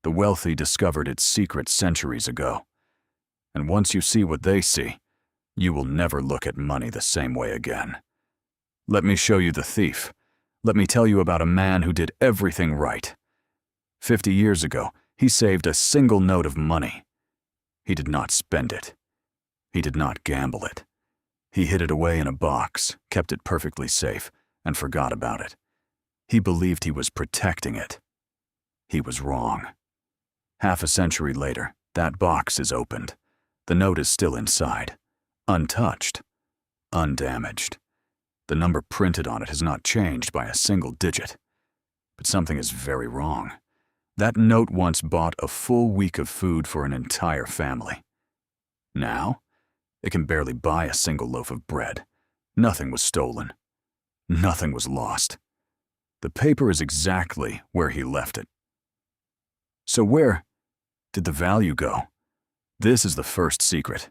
The wealthy discovered its secret centuries ago. And once you see what they see, you will never look at money the same way again. Let me show you the thief. Let me tell you about a man who did everything right. 50 years ago, he saved a single note of money. He did not spend it. He did not gamble it. He hid it away in a box, kept it perfectly safe, and forgot about it. He believed he was protecting it. He was wrong. Half a century later, that box is opened. The note is still inside, untouched, undamaged. The number printed on it has not changed by a single digit. But something is very wrong. That note once bought a full week of food for an entire family. Now, it can barely buy a single loaf of bread. Nothing was stolen. Nothing was lost. The paper is exactly where he left it. So where did the value go? This is the first secret,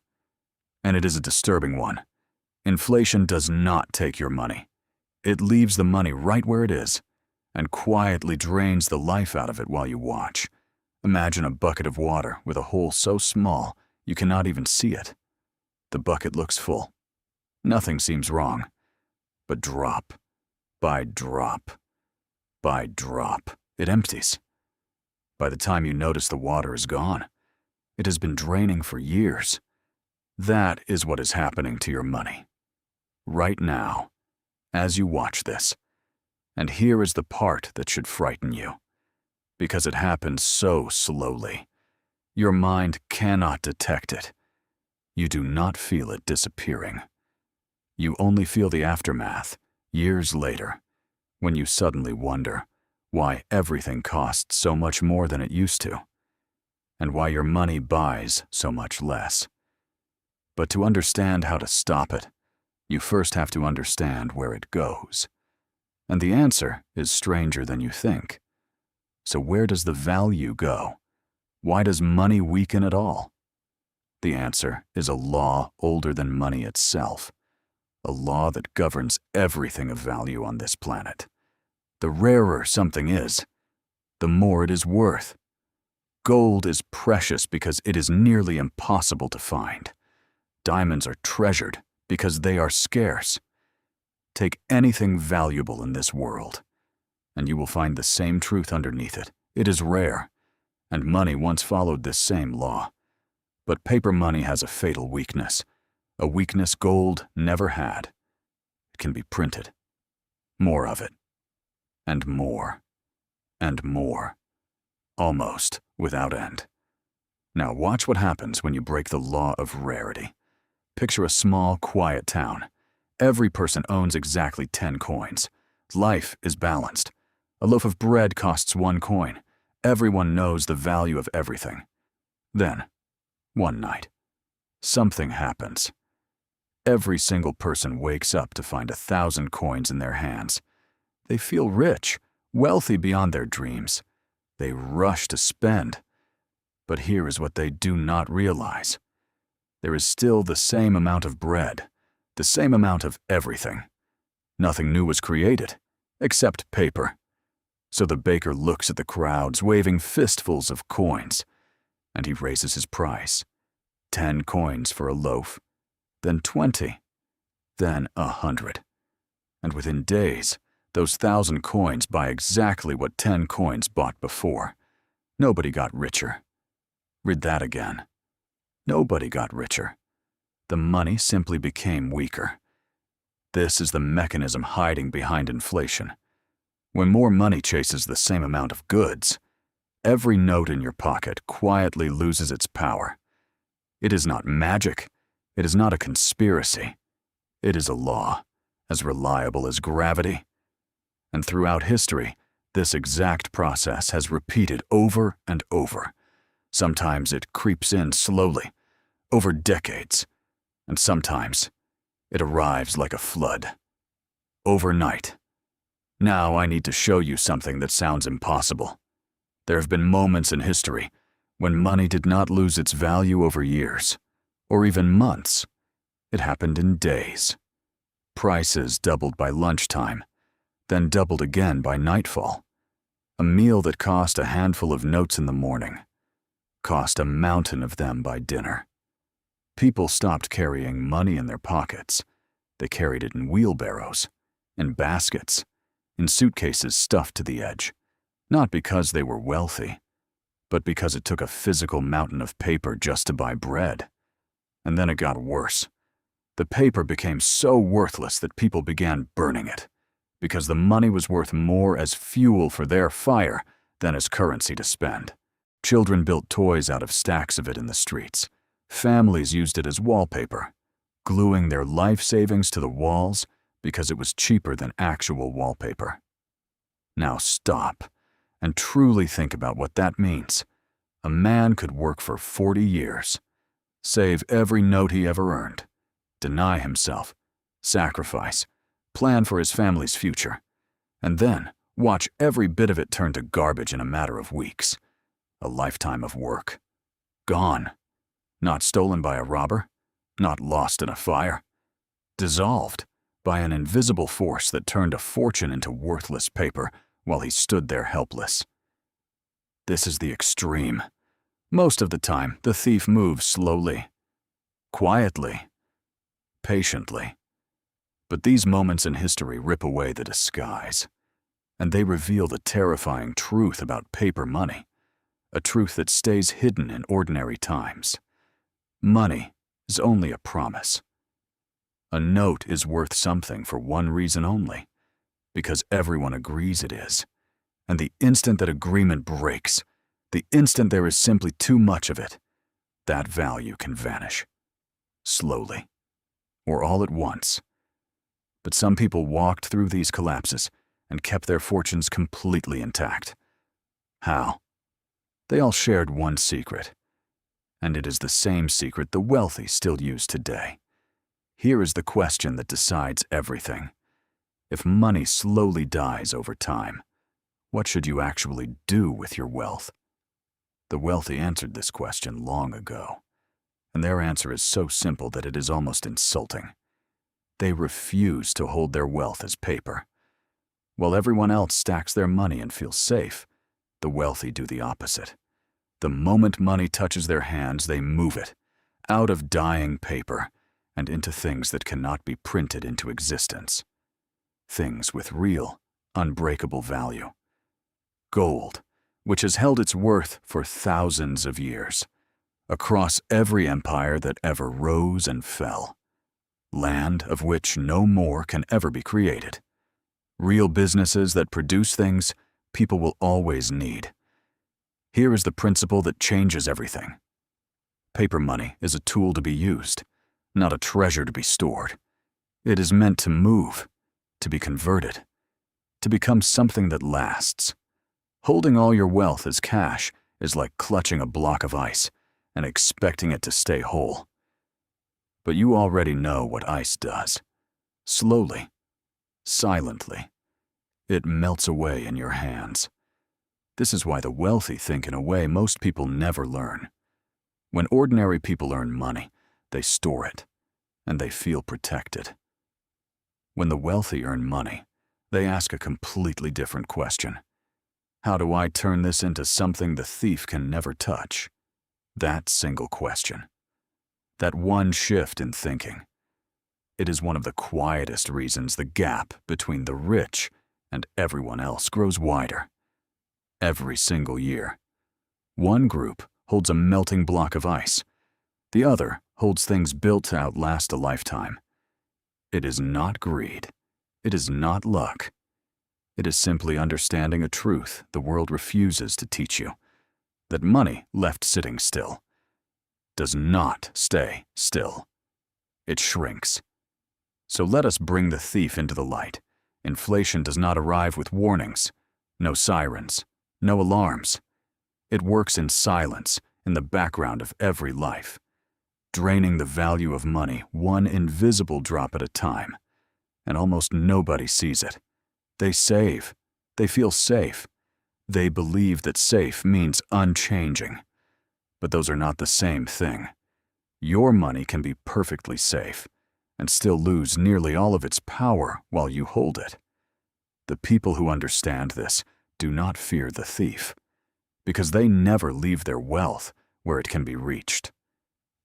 and it is a disturbing one. Inflation does not take your money. It leaves the money right where it is and quietly drains the life out of it while you watch. Imagine a bucket of water with a hole so small you cannot even see it. The bucket looks full. Nothing seems wrong. But drop by drop by drop, it empties. By the time you notice the water is gone, it has been draining for years. That is what is happening to your money. Right now, as you watch this. And here is the part that should frighten you. Because it happens so slowly. Your mind cannot detect it. You do not feel it disappearing. You only feel the aftermath, years later, when you suddenly wonder why everything costs so much more than it used to, and why your money buys so much less. But to understand how to stop it, you first have to understand where it goes. And the answer is stranger than you think. So where does the value go? Why does money weaken at all? The answer is a law older than money itself, a law that governs everything of value on this planet. The rarer something is, the more it is worth. Gold is precious because it is nearly impossible to find. Diamonds are treasured because they are scarce. Take anything valuable in this world, and you will find the same truth underneath it. It is rare, and money once followed this same law. But paper money has a fatal weakness, a weakness gold never had. It can be printed. More of it. And more. And more. Almost without end. Now watch what happens when you break the law of rarity. Picture a small, quiet town. Every person owns exactly 10 coins. Life is balanced. A loaf of bread costs 1 coin. Everyone knows the value of everything. Then, one night, something happens. Every single person wakes up to find 1,000 coins in their hands. They feel rich, wealthy beyond their dreams. They rush to spend. But here is what they do not realize. There is still the same amount of bread, the same amount of everything. Nothing new was created, except paper. So the baker looks at the crowds waving fistfuls of coins, and he raises his price. 10 coins for a loaf, then 20, then 100. And within days, those 1,000 coins buy exactly what 10 coins bought before. Nobody got richer. Read that again. Nobody got richer. The money simply became weaker. This is the mechanism hiding behind inflation. When more money chases the same amount of goods, every note in your pocket quietly loses its power. It is not magic. It is not a conspiracy. It is a law, as reliable as gravity. And throughout history, this exact process has repeated over and over. Sometimes it creeps in slowly, over decades, and sometimes it arrives like a flood, overnight. Now I need to show you something that sounds impossible. There have been moments in history when money did not lose its value over years, or even months. It happened in days. Prices doubled by lunchtime, then doubled again by nightfall. A meal that cost a handful of notes in the morning cost a mountain of them by dinner. People stopped carrying money in their pockets. They carried it in wheelbarrows, in baskets, in suitcases stuffed to the edge, not because they were wealthy, but because it took a physical mountain of paper just to buy bread. And then it got worse. The paper became so worthless that people began burning it, because the money was worth more as fuel for their fire than as currency to spend. Children built toys out of stacks of it in the streets. Families used it as wallpaper, gluing their life savings to the walls because it was cheaper than actual wallpaper. Now stop and truly think about what that means. A man could work for 40 years, save every note he ever earned, deny himself, sacrifice, plan for his family's future, and then watch every bit of it turn to garbage in a matter of weeks. A lifetime of work. Gone. Not stolen by a robber, not lost in a fire. Dissolved by an invisible force that turned a fortune into worthless paper while he stood there helpless. This is the extreme. Most of the time, the thief moves slowly, quietly, patiently. But these moments in history rip away the disguise, and they reveal the terrifying truth about paper money, a truth that stays hidden in ordinary times. Money is only a promise. A note is worth something for one reason only, because everyone agrees it is. And the instant that agreement breaks, the instant there is simply too much of it, that value can vanish. Slowly, or all at once. But some people walked through these collapses and kept their fortunes completely intact. How? They all shared one secret, and it is the same secret the wealthy still use today. Here is the question that decides everything. If money slowly dies over time, what should you actually do with your wealth? The wealthy answered this question long ago, and their answer is so simple that it is almost insulting. They refuse to hold their wealth as paper. While everyone else stacks their money and feels safe, the wealthy do the opposite. The moment money touches their hands, they move it, out of dying paper, and into things that cannot be printed into existence. Things with real, unbreakable value. Gold, which has held its worth for thousands of years, across every empire that ever rose and fell. Land of which no more can ever be created. Real businesses that produce things people will always need. Here is the principle that changes everything. Paper money is a tool to be used, not a treasure to be stored. It is meant to move, to be converted, to become something that lasts. Holding all your wealth as cash is like clutching a block of ice and expecting it to stay whole. But you already know what ice does. Slowly, silently, it melts away in your hands. This is why the wealthy think in a way most people never learn. When ordinary people earn money, they store it, and they feel protected. When the wealthy earn money, they ask a completely different question. How do I turn this into something the thief can never touch? That single question. That one shift in thinking. It is one of the quietest reasons the gap between the rich and everyone else grows wider. Every single year. One group holds a melting block of ice. The other holds things built to outlast a lifetime. It is not greed. It is not luck. It is simply understanding a truth the world refuses to teach you. That money left sitting still does not stay still. It shrinks. So let us bring the thief into the light. Inflation does not arrive with warnings, no sirens, no alarms. It works in silence, in the background of every life, draining the value of money one invisible drop at a time, and almost nobody sees it. They save. They feel safe. They believe that safe means unchanging. But those are not the same thing. Your money can be perfectly safe and still lose nearly all of its power while you hold it. The people who understand this do not fear the thief, because they never leave their wealth where it can be reached.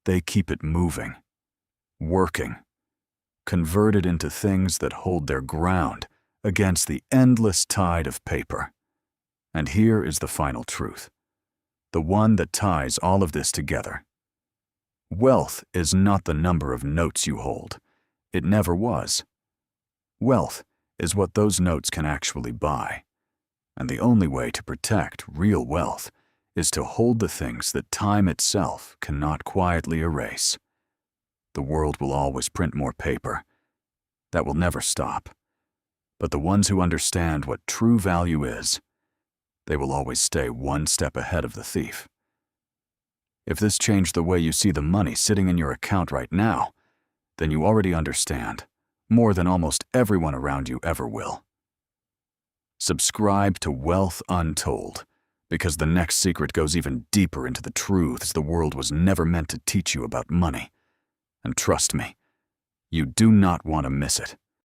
They keep it moving, working, converted into things that hold their ground against the endless tide of paper. And here is the final truth, the one that ties all of this together. Wealth is not the number of notes you hold. It never was. Wealth is what those notes can actually buy. And the only way to protect real wealth is to hold the things that time itself cannot quietly erase. The world will always print more paper. That will never stop. But the ones who understand what true value is, they will always stay one step ahead of the thief. If this changed the way you see the money sitting in your account right now, then you already understand, more than almost everyone around you ever will. Subscribe to Wealth Untold, because the next secret goes even deeper into the truths the world was never meant to teach you about money. And trust me, you do not want to miss it.